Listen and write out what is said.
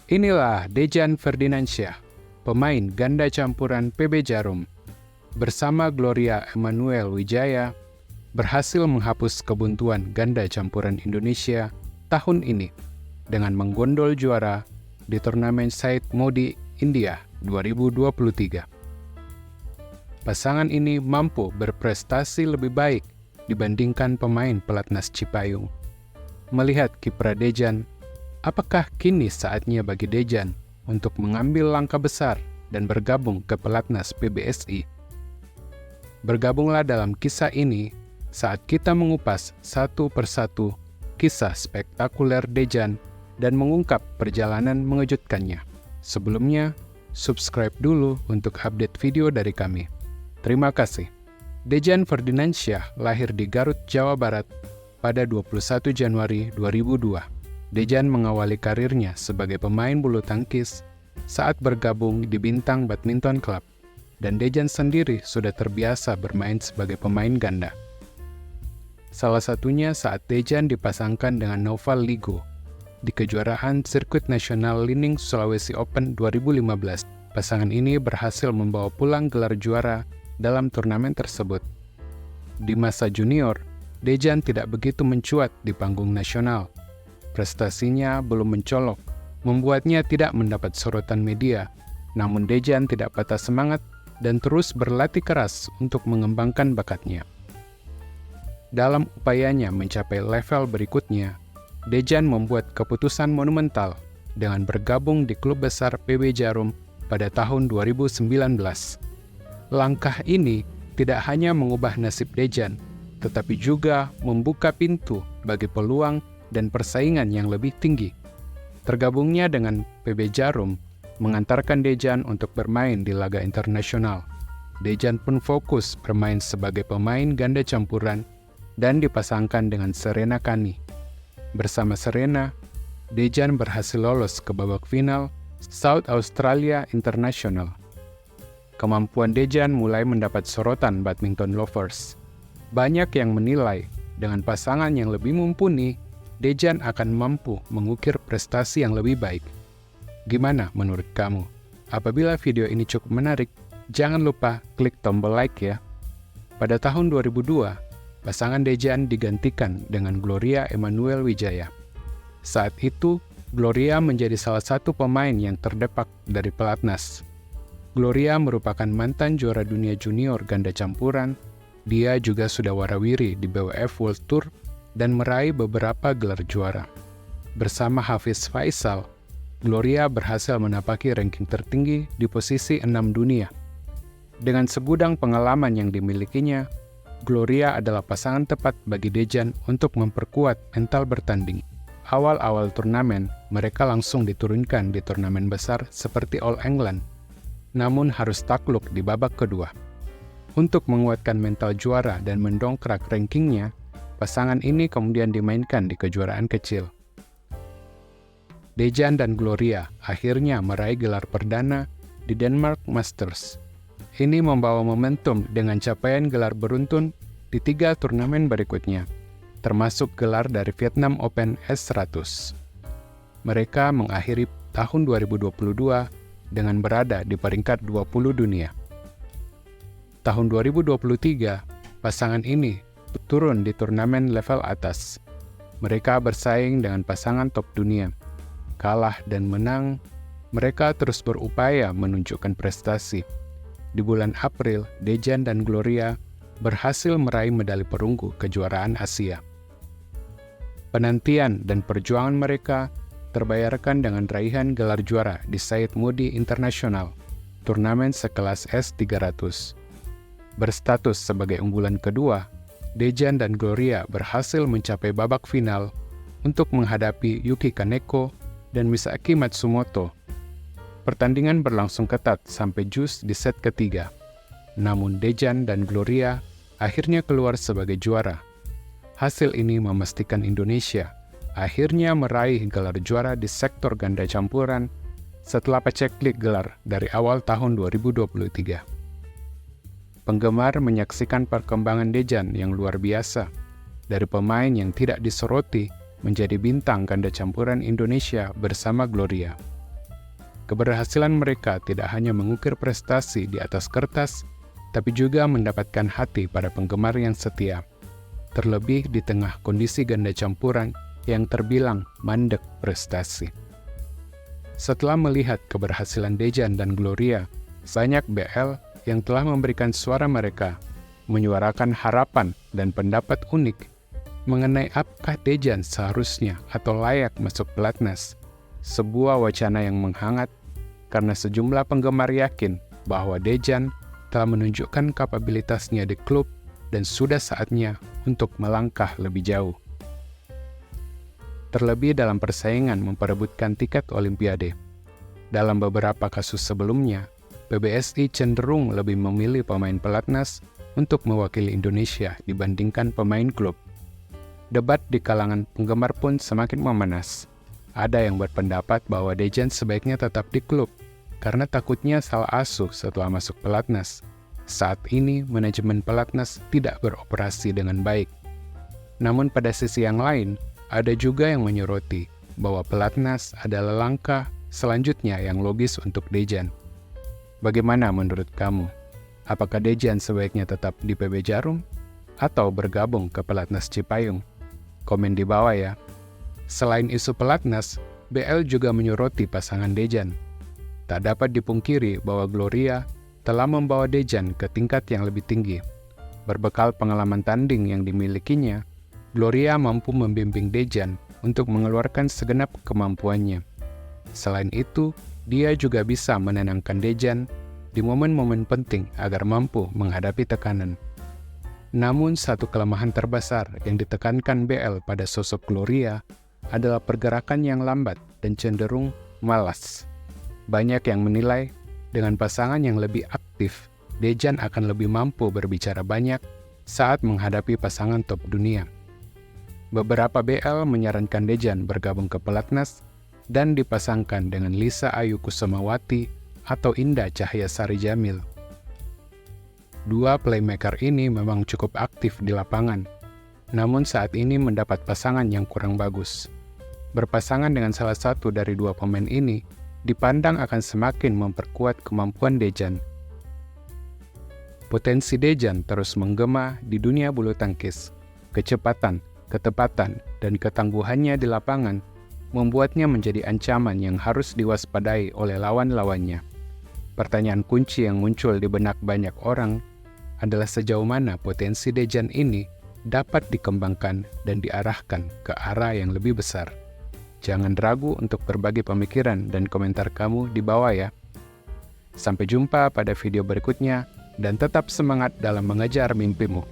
Inilah Dejan Ferdinansyah, pemain ganda campuran PB Jarum, bersama Gloria Emmanuel Wijaya, berhasil menghapus kebuntuan ganda campuran Indonesia tahun ini dengan menggondol juara di turnamen Syed Modi India 2023. Pasangan ini mampu berprestasi lebih baik dibandingkan pemain pelatnas Cipayung. Melihat kiprah Dejan, apakah kini saatnya bagi Dejan untuk mengambil langkah besar dan bergabung ke pelatnas PBSI? Bergabunglah dalam kisah ini saat kita mengupas satu persatu kisah spektakuler Dejan dan mengungkap perjalanan mengejutkannya. Sebelumnya, subscribe dulu untuk update video dari kami. Terima kasih. Dejan Ferdinansyah lahir di Garut, Jawa Barat pada 21 Januari 2002. Dejan mengawali karirnya sebagai pemain bulu tangkis saat bergabung di Bintang Badminton Club, dan Dejan sendiri sudah terbiasa bermain sebagai pemain ganda. Salah satunya saat Dejan dipasangkan dengan Noval Ligo di kejuaraan Sirkuit Nasional Lining Sulawesi Open 2015. Pasangan ini berhasil membawa pulang gelar juara dalam turnamen tersebut. Di masa junior, Dejan tidak begitu mencuat di panggung nasional. Prestasinya belum mencolok, membuatnya tidak mendapat sorotan media. Namun Dejan tidak patah semangat dan terus berlatih keras untuk mengembangkan bakatnya. Dalam upayanya mencapai level berikutnya, Dejan membuat keputusan monumental dengan bergabung di klub besar PB Jarum pada tahun 2019. Langkah ini tidak hanya mengubah nasib Dejan, tetapi juga membuka pintu bagi peluang dan persaingan yang lebih tinggi. Tergabungnya dengan PB Jarum mengantarkan Dejan untuk bermain di laga internasional. Dejan pun fokus bermain sebagai pemain ganda campuran dan dipasangkan dengan Serena Kani. Bersama Serena, Dejan berhasil lolos ke babak final South Australia International. Kemampuan Dejan mulai mendapat sorotan badminton lovers. Banyak yang menilai dengan pasangan yang lebih mumpuni, Dejan akan mampu mengukir prestasi yang lebih baik. Gimana menurut kamu? Apabila video ini cukup menarik, jangan lupa klik tombol like ya. Pada tahun 2002, pasangan Dejan digantikan dengan Gloria Emmanuel Wijaya. Saat itu, Gloria menjadi salah satu pemain yang terdepak dari pelatnas. Gloria merupakan mantan juara dunia junior ganda campuran. Dia juga sudah warawiri di BWF World Tour dan meraih beberapa gelar juara. Bersama Hafiz Faisal, Gloria berhasil menapaki ranking tertinggi di posisi 6 dunia. Dengan segudang pengalaman yang dimilikinya, Gloria adalah pasangan tepat bagi Dejan untuk memperkuat mental bertanding. Awal-awal turnamen, mereka langsung diturunkan di turnamen besar seperti All England, namun harus takluk di babak kedua. Untuk menguatkan mental juara dan mendongkrak rankingnya, pasangan ini kemudian dimainkan di kejuaraan kecil. Dejan dan Gloria akhirnya meraih gelar perdana di Denmark Masters. Ini membawa momentum dengan capaian gelar beruntun di 3 turnamen berikutnya, termasuk gelar dari Vietnam Open S100. Mereka mengakhiri tahun 2022 dengan berada di peringkat 20 dunia. Tahun 2023, pasangan ini turun di turnamen level atas. Mereka bersaing dengan pasangan top dunia. Kalah dan menang, mereka terus berupaya menunjukkan prestasi. Di bulan April, Dejan dan Gloria berhasil meraih medali perunggu kejuaraan Asia. Penantian dan perjuangan mereka terbayarkan dengan raihan gelar juara di Syed Modi International, turnamen sekelas S300. Berstatus sebagai unggulan kedua, Dejan dan Gloria berhasil mencapai babak final untuk menghadapi Yuki Kaneko dan Misaki Matsumoto. Pertandingan berlangsung ketat sampai jus di set ketiga. Namun Dejan dan Gloria akhirnya keluar sebagai juara. Hasil ini memastikan Indonesia akhirnya meraih gelar juara di sektor ganda campuran setelah paceklik gelar dari awal tahun 2023. Penggemar menyaksikan perkembangan Dejan yang luar biasa, dari pemain yang tidak disoroti menjadi bintang ganda campuran Indonesia bersama Gloria. keberhasilan mereka tidak hanya mengukir prestasi di atas kertas, tapi juga mendapatkan hati para penggemar yang setia. Terlebih di tengah kondisi ganda campuran yang terbilang mandek prestasi. Setelah melihat keberhasilan Dejan dan Gloria, banyak BL yang telah memberikan suara mereka, menyuarakan harapan dan pendapat unik mengenai apakah Dejan seharusnya atau layak masuk pelatnas. Sebuah wacana yang menghangat karena sejumlah penggemar yakin bahwa Dejan telah menunjukkan kapabilitasnya di klub dan sudah saatnya untuk melangkah lebih jauh. Terlebih dalam persaingan memperebutkan tiket Olimpiade. Dalam beberapa kasus sebelumnya, PBSI cenderung lebih memilih pemain pelatnas untuk mewakili Indonesia dibandingkan pemain klub. Debat di kalangan penggemar pun semakin memanas. Ada yang berpendapat bahwa Dejan sebaiknya tetap di klub karena takutnya salah asuh setelah masuk pelatnas. Saat ini manajemen pelatnas tidak beroperasi dengan baik. Namun pada sisi yang lain, ada juga yang menyoroti bahwa pelatnas adalah langkah selanjutnya yang logis untuk Dejan. Bagaimana menurut kamu? Apakah Dejan sebaiknya tetap di PB Jarum atau bergabung ke pelatnas Cipayung? Komen di bawah ya. Selain isu pelatnas, BL juga menyoroti pasangan Dejan. Tak dapat dipungkiri bahwa Gloria telah membawa Dejan ke tingkat yang lebih tinggi. Berbekal pengalaman tanding yang dimilikinya, Gloria mampu membimbing Dejan untuk mengeluarkan segenap kemampuannya. Selain itu, dia juga bisa menenangkan Dejan di momen-momen penting agar mampu menghadapi tekanan. Namun satu kelemahan terbesar yang ditekankan BL pada sosok Gloria adalah pergerakan yang lambat dan cenderung malas. Banyak yang menilai dengan pasangan yang lebih aktif, Dejan akan lebih mampu berbicara banyak saat menghadapi pasangan top dunia. Beberapa BL menyarankan Dejan bergabung ke pelatnas dan dipasangkan dengan Lisa Ayu Kusumawati atau Indah Cahyasari Jamil. Dua playmaker ini memang cukup aktif di lapangan, namun saat ini mendapat pasangan yang kurang bagus. Berpasangan dengan salah satu dari dua pemain ini dipandang akan semakin memperkuat kemampuan Dejan. Potensi Dejan terus menggema di dunia bulu tangkis. Kecepatan, ketepatan, dan ketangguhannya di lapangan membuatnya menjadi ancaman yang harus diwaspadai oleh lawan-lawannya. Pertanyaan kunci yang muncul di benak banyak orang adalah sejauh mana potensi Dejan ini dapat dikembangkan dan diarahkan ke arah yang lebih besar. Jangan ragu untuk berbagi pemikiran dan komentar kamu di bawah ya. Sampai jumpa pada video berikutnya dan tetap semangat dalam mengejar mimpimu.